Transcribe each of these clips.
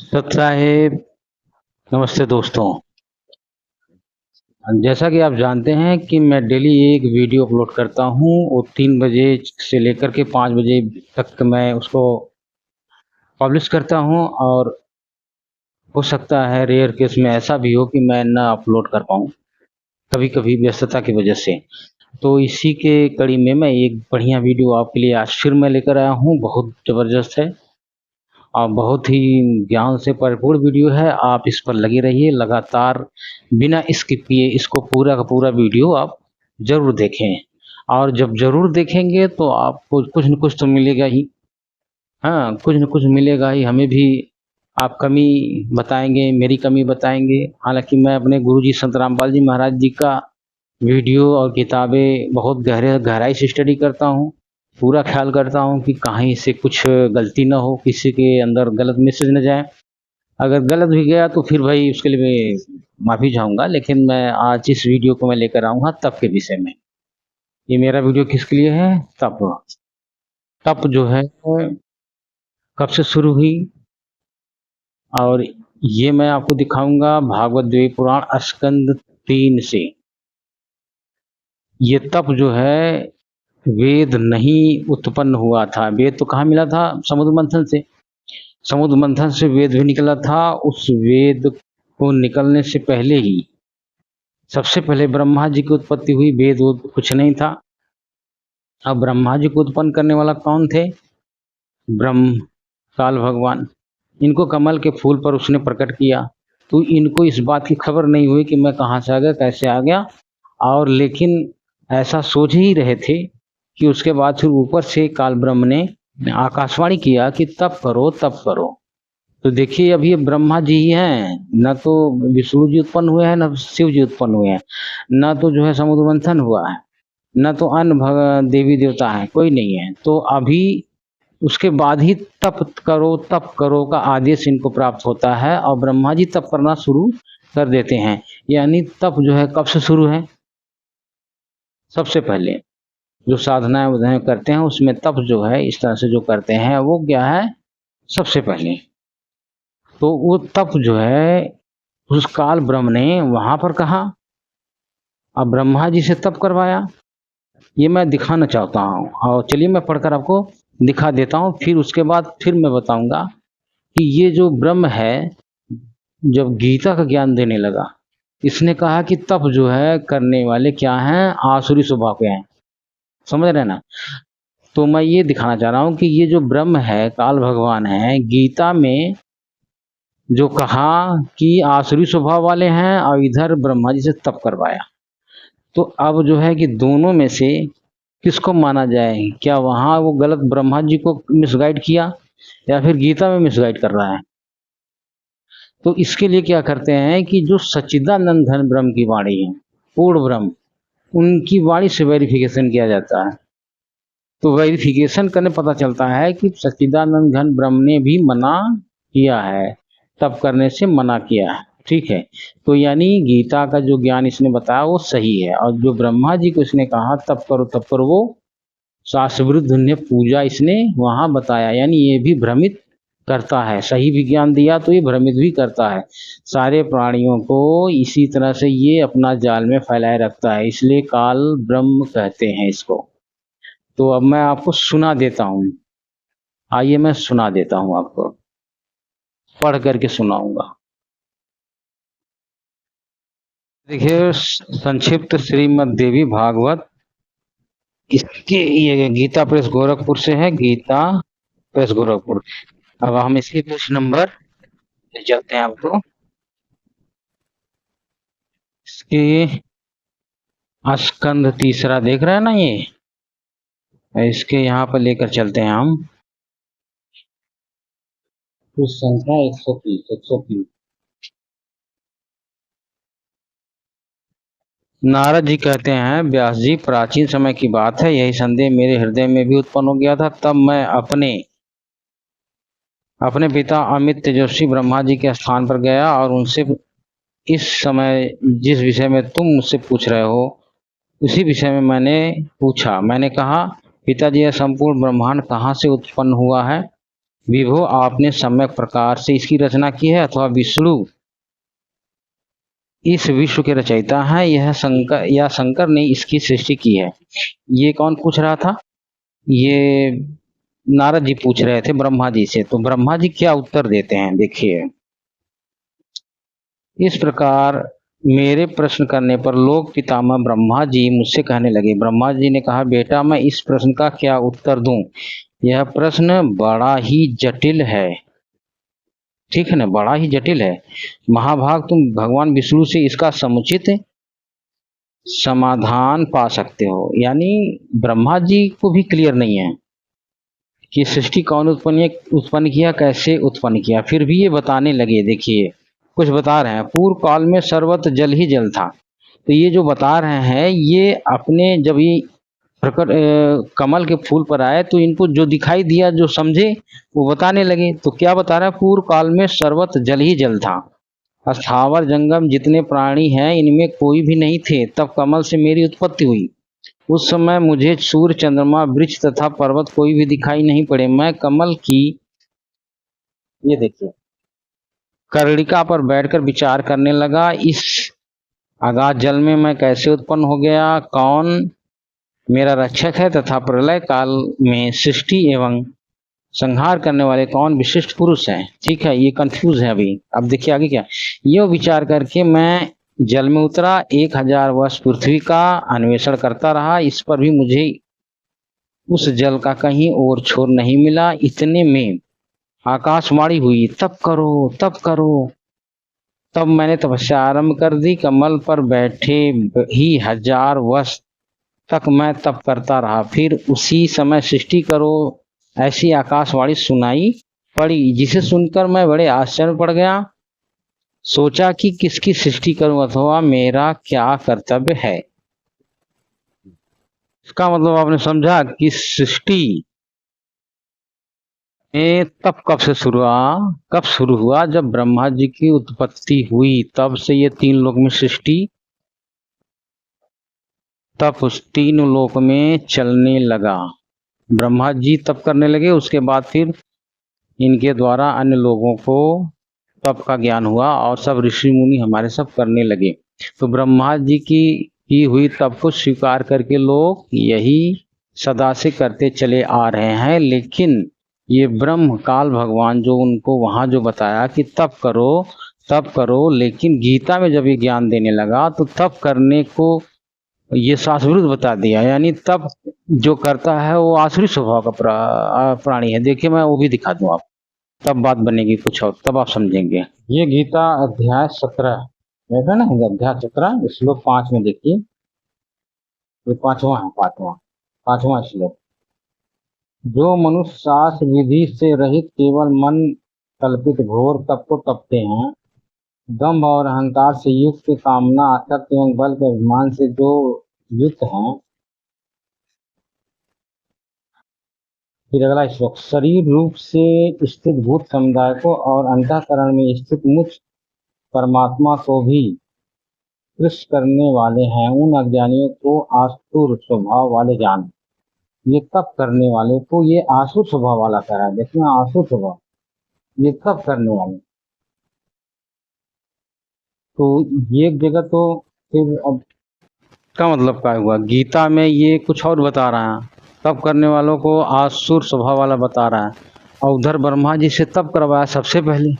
सत साहेब, नमस्ते दोस्तों। जैसा कि आप जानते हैं कि मैं डेली एक वीडियो अपलोड करता हूं और 3 बजे से लेकर के 5 बजे तक मैं उसको पब्लिश करता हूं। और हो सकता है रेयर केस में ऐसा भी हो कि मैं ना अपलोड कर पाऊं, कभी कभी व्यस्तता की वजह से। तो इसी के कड़ी में मैं एक बढ़िया वीडियो आपके लिए आज फिर मैं लेकर आया हूं। बहुत ज़बरदस्त है और बहुत ही ज्ञान से भरपूर वीडियो है। आप इस पर लगे रहिए लगातार, बिना स्किप किए इसको पूरा का पूरा वीडियो आप ज़रूर देखें। और जब ज़रूर देखेंगे तो आपको कुछ न कुछ तो मिलेगा ही। हाँ, कुछ न कुछ मिलेगा ही। हमें भी आप कमी बताएंगे, मेरी कमी बताएंगे। हालांकि मैं अपने गुरुजी संत रामपाल जी महाराज जी का वीडियो और किताबें बहुत गहराई से स्टडी करता हूँ। पूरा ख्याल करता हूँ कि कहीं से कुछ गलती ना हो, किसी के अंदर गलत मैसेज न जाए। अगर गलत भी गया तो फिर भाई उसके लिए मैं माफ़ी चाहूँगा। लेकिन मैं आज इस वीडियो को मैं लेकर आऊँगा तप के विषय में। ये मेरा वीडियो किसके लिए है? तप। तप जो है कब से शुरू हुई, और ये मैं आपको दिखाऊंगा भागवत देवी पुराण स्कंद 3 से। ये तप जो है वेद नहीं उत्पन्न हुआ था। वेद तो कहाँ मिला था? समुद्र मंथन से। समुद्र मंथन से वेद भी निकला था। उस वेद को निकलने से पहले ही सबसे पहले ब्रह्मा जी की उत्पत्ति हुई। वेद कुछ नहीं था। अब ब्रह्मा जी को उत्पन्न करने वाला कौन थे? ब्रह्म, काल भगवान। इनको कमल के फूल पर उसने प्रकट किया। तो इनको इस बात की खबर नहीं हुई कि मैं कहाँ से आ गया, कैसे आ गया। और लेकिन ऐसा सोच ही रहे थे कि उसके बाद फिर ऊपर से काल ब्रह्म ने आकाशवाणी किया कि तप करो, तप करो। तो देखिए, अभी ये ब्रह्मा जी ही हैं, न तो विष्णु जी उत्पन्न हुए हैं, न शिव जी उत्पन्न हुए हैं, न तो जो है समुद्र मंथन हुआ है, न तो अन्य देवी देवता है, कोई नहीं है। तो अभी उसके बाद ही तप करो का आदेश इनको प्राप्त होता है और ब्रह्मा जी तप करना शुरू कर देते हैं। यानी तप जो है कब से शुरू है? सबसे पहले जो साधनाएं उधनाएं करते हैं उसमें तप जो है इस तरह से जो करते हैं वो क्या है? सबसे पहले तो वो तप जो है उस काल ब्रह्म ने वहां पर कहा और ब्रह्मा जी से तप करवाया। ये मैं दिखाना चाहता हूँ और चलिए मैं पढ़कर आपको दिखा देता हूँ। फिर उसके बाद फिर मैं बताऊंगा कि ये जो ब्रह्म है जब गीता का ज्ञान देने लगा, इसने कहा कि तप जो है करने वाले क्या हैं? आसुरी स्वभाव के हैं। समझ रहे हैं ना? तो मैं ये दिखाना चाह रहा हूँ कि ये जो ब्रह्म है, काल भगवान है, गीता में जो कहा कि आसुरी स्वभाव वाले हैं और इधर ब्रह्मा जी से तप करवाया। तो अब जो है कि दोनों में से किसको माना जाए? क्या वहाँ वो गलत ब्रह्मा जी को मिसगाइड किया या फिर गीता में मिसगाइड कर रहा है? तो इसके लिए क्या करते हैं कि जो सच्चिदानंद घन ब्रह्म की वाणी है, पूर्ण ब्रह्म, उनकी वाणी से वेरिफिकेशन किया जाता है। तो वेरिफिकेशन करने पता चलता है कि सच्चिदानंद घन ब्रह्म ने भी मना किया है, तप करने से मना किया है। ठीक है, तो यानी गीता का जो ज्ञान इसने बताया वो सही है। और जो ब्रह्मा जी को इसने कहा तप करो तप करो, वो शास्त्र विरुद्ध ने पूजा इसने वहां बताया। यानी ये भी भ्रमित करता है। सही विज्ञान दिया तो ये भ्रमित भी करता है। सारे प्राणियों को इसी तरह से ये अपना जाल में फैलाए रखता है, इसलिए काल ब्रह्म कहते हैं इसको। तो अब मैं आपको सुना देता हूँ। आइए मैं सुना देता हूँ आपको, पढ़ करके सुनाऊंगा। देखिए, संक्षिप्त श्रीमद् देवी भागवत, इसके ये गीता प्रेस गोरखपुर से है, गीता प्रेस गोरखपुर। अब हम इसके पेज नंबर ले चलते हैं आपको। इसके स्कंद तीसरा देख रहे हैं ना, ये इसके यहाँ पर लेकर चलते हैं हम। तो संख्या 130। नारद जी कहते हैं, व्यास जी, प्राचीन समय की बात है, यही संदेह मेरे हृदय में भी उत्पन्न हो गया था। तब मैं अपने पिता अमित तेजस्वी ब्रह्मा जी के स्थान पर गया और उनसे इस समय जिस विषय में तुम मुझसे पूछ रहे हो उसी विषय में मैंने पूछा। मैंने कहा, पिताजी, यह संपूर्ण ब्रह्मांड कहाँ से उत्पन्न हुआ है? विभो आपने सम्यक प्रकार से इसकी रचना की है अथवा विष्णु इस विश्व के रचयिता हैं, यह शंकर या शंकर ने इसकी सृष्टि की है। ये कौन पूछ रहा था? ये नारद जी पूछ रहे थे ब्रह्मा जी से। तो ब्रह्मा जी क्या उत्तर देते हैं, देखिए। इस प्रकार मेरे प्रश्न करने पर लोक पितामह ब्रह्मा जी मुझसे कहने लगे। ब्रह्मा जी ने कहा, बेटा मैं इस प्रश्न का क्या उत्तर दूं? यह प्रश्न बड़ा ही जटिल है। ठीक है ना, बड़ा ही जटिल है। महाभाग, तुम भगवान विष्णु से इसका समुचित समाधान पा सकते हो। यानी ब्रह्मा जी को भी क्लियर नहीं है कि सृष्टि कौन उत्पन्न किया, कैसे उत्पन्न किया। फिर भी ये बताने लगे। देखिए कुछ बता रहे हैं, पूर्व काल में सर्वत्र जल ही जल था। तो ये जो बता रहे हैं, ये अपने जब ये प्रकट कमल के फूल पर आए तो इनको जो दिखाई दिया, जो समझे, वो बताने लगे। तो क्या बता रहा है? पूर्व काल में सर्वत्र जल ही जल था, स्थावर जंगम जितने प्राणी हैं इनमें कोई भी नहीं थे। तब कमल से मेरी उत्पत्ति हुई। उस समय मुझे सूर्य, चंद्रमा, वृक्ष तथा पर्वत कोई भी दिखाई नहीं पड़े। मैं कमल की, ये देखिए, कर्णिका पर बैठकर विचार करने लगा, इस अगाध जल में मैं कैसे उत्पन्न हो गया, कौन मेरा रक्षक है तथा प्रलय काल में सृष्टि एवं संहार करने वाले कौन विशिष्ट पुरुष हैं। ठीक है, ये कंफ्यूज है अभी। अब देखिए आगे क्या। ये विचार करके मैं जल में उतरा, 1000 वर्ष पृथ्वी का अन्वेषण करता रहा। इस पर भी मुझे उस जल का कहीं और छोर नहीं मिला। इतने में आकाशवाणी हुई, तप करो तप करो। तब मैंने तपस्या आरंभ कर दी। कमल पर बैठे ही 1000 वर्ष तक मैं तप करता रहा। फिर उसी समय सृष्टि करो, ऐसी आकाशवाणी सुनाई पड़ी, जिसे सुनकर मैं बड़े आश्चर्य पड़ गया। सोचा कि किसकी सृष्टि करूं अथवा मेरा क्या कर्तव्य है। इसका मतलब आपने समझा कि सृष्टि में तप कब शुरू हुआ? जब ब्रह्मा जी की उत्पत्ति हुई, तब से ये 3 लोक में सृष्टि, तप उस 3 लोक में चलने लगा। ब्रह्मा जी तप करने लगे, उसके बाद फिर इनके द्वारा अन्य लोगों को तप का ज्ञान हुआ और सब ऋषि मुनि हमारे सब करने लगे। तो ब्रह्मा जी की हुई तप को स्वीकार करके लोग यही सदा से करते चले आ रहे हैं। लेकिन ये ब्रह्म काल भगवान जो उनको वहाँ जो बताया कि तप करो, लेकिन गीता में जब ये ज्ञान देने लगा तो तप करने को ये शास्त्रविरुद्ध बता दिया। यानी तप जो करता है वो आसुरी स्वभाव का प्राणी है। देखिए मैं वो भी दिखा दूं आप, तब बात बनेगी कुछ और, तब आप समझेंगे। ये गीता अध्याय 17 देखा ना, अध्याय 17 श्लोक 5 में देखिए, ये पांचवा श्लोक। जो मनुष्य शास्त्र विधि से रहित केवल मन कल्पित घोर तप को तपते हैं, दंभ और अहंकार से युक्त, कामना, आसक्ति एवं बल के अभिमान से जो युक्त हैं। फिर अगला श्लोक, शरीर रूप से स्थित भूत समुदाय को और अंतःकरण में स्थित मुख्य परमात्मा को भी कृष्ण करने वाले हैं, उन अज्ञानियों को आसुर स्वभाव वाले जान। ये तप करने वाले को ये आसुर स्वभाव वाला कह रहा है। देखिए आसुर स्वभाव, ये तप करने वाले। तो ये जगह तो फिर अब का मतलब क्या हुआ? गीता में ये कुछ और बता रहा है, तप करने वालों को आसुर स्वभाव वाला बता रहा है। और उधर ब्रह्मा जी से तप करवाया सबसे पहले,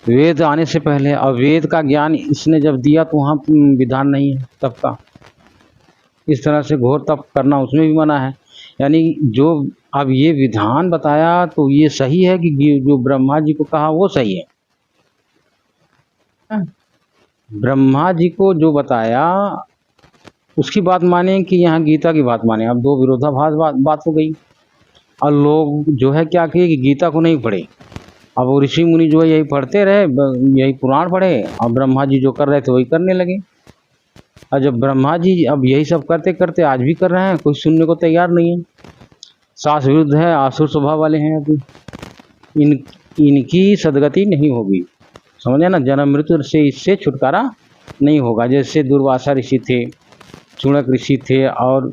वेद आने से पहले। और वेद का ज्ञान इसने जब दिया तो वहाँ विधान नहीं है तप का। इस तरह से घोर तप करना उसमें भी मना है। यानी जो अब ये विधान बताया तो ये सही है कि जो ब्रह्मा जी को कहा वो सही है। ब्रह्मा जी को जो बताया उसकी बात माने कि यहाँ गीता की बात माने? अब दो विरोधाभास बात हो गई। और लोग जो है क्या किए कि गीता को नहीं पढ़े। अब वो ऋषि मुनि जो है यही पढ़ते रहे, यही पुराण पढ़े, और ब्रह्मा जी जो कर रहे थे वही करने लगे। और जब ब्रह्मा जी अब यही सब करते करते आज भी कर रहे हैं, कोई सुनने को तैयार नहीं है। शास्त्र विरुद्ध है, आसुर स्वभाव वाले हैं। अभी इनकी सदगति नहीं होगी, समझे ना। जन्म मृत्यु से इससे छुटकारा नहीं होगा। जैसे दुर्वासा ऋषि थे, चूणक ऋषि थे, और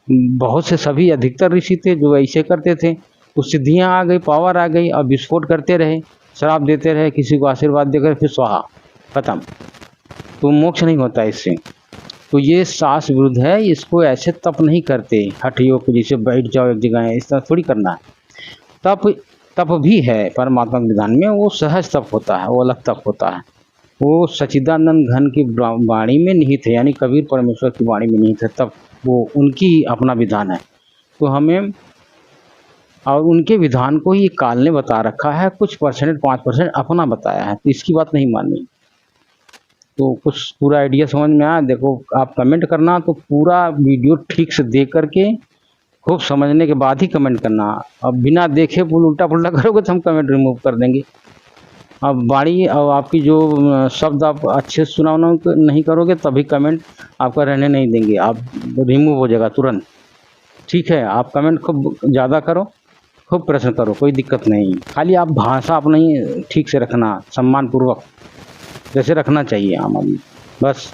बहुत से सभी अधिकतर ऋषि थे जो ऐसे करते थे। कुछ सिद्धियाँ आ गई, पावर आ गई, अब विस्फोट करते रहे, श्राप देते रहे, किसी को आशीर्वाद देकर फिर स्वाहा, खत्म। तो मोक्ष नहीं होता इससे। तो ये शास्त्र विरुद्ध है, इसको ऐसे तप नहीं करते हठ योग को, जैसे बैठ जाओ एक जगह, इस तरह थोड़ी करना है। तप भी है परमात्मा के विधान में, वो सहज तप होता है, वो अलग तप होता है, वो सच्चिदानंद घन की वाणी में निहित है, यानी कबीर परमेश्वर की वाणी में निहित है, तब वो उनकी अपना विधान है। तो हमें और उनके विधान को ही काल ने बता रखा है, कुछ परसेंट 5% अपना बताया है, तो इसकी बात नहीं माननी। तो कुछ पूरा आइडिया समझ में आया? देखो आप कमेंट करना तो पूरा वीडियो ठीक से देख करके खूब समझने के बाद ही कमेंट करना। अब बिना देखे उल्टा पुल्टा करोगे तो हम कमेंट रिमूव कर देंगे। अब वाणी और आपकी जो शब्द आप अच्छे से सुना नहीं करोगे तभी कमेंट आपका रहने नहीं देंगे, आप रिमूव हो जाएगा तुरंत। ठीक है, आप कमेंट खूब ज़्यादा करो, खूब प्रश्न करो, कोई दिक्कत नहीं। खाली आप भाषा अपनी ठीक से रखना, सम्मानपूर्वक जैसे रखना चाहिए आम आदमी, बस।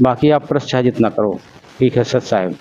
बाकी आप प्रश्न चाहे जितना करो। ठीक है सत साहेब।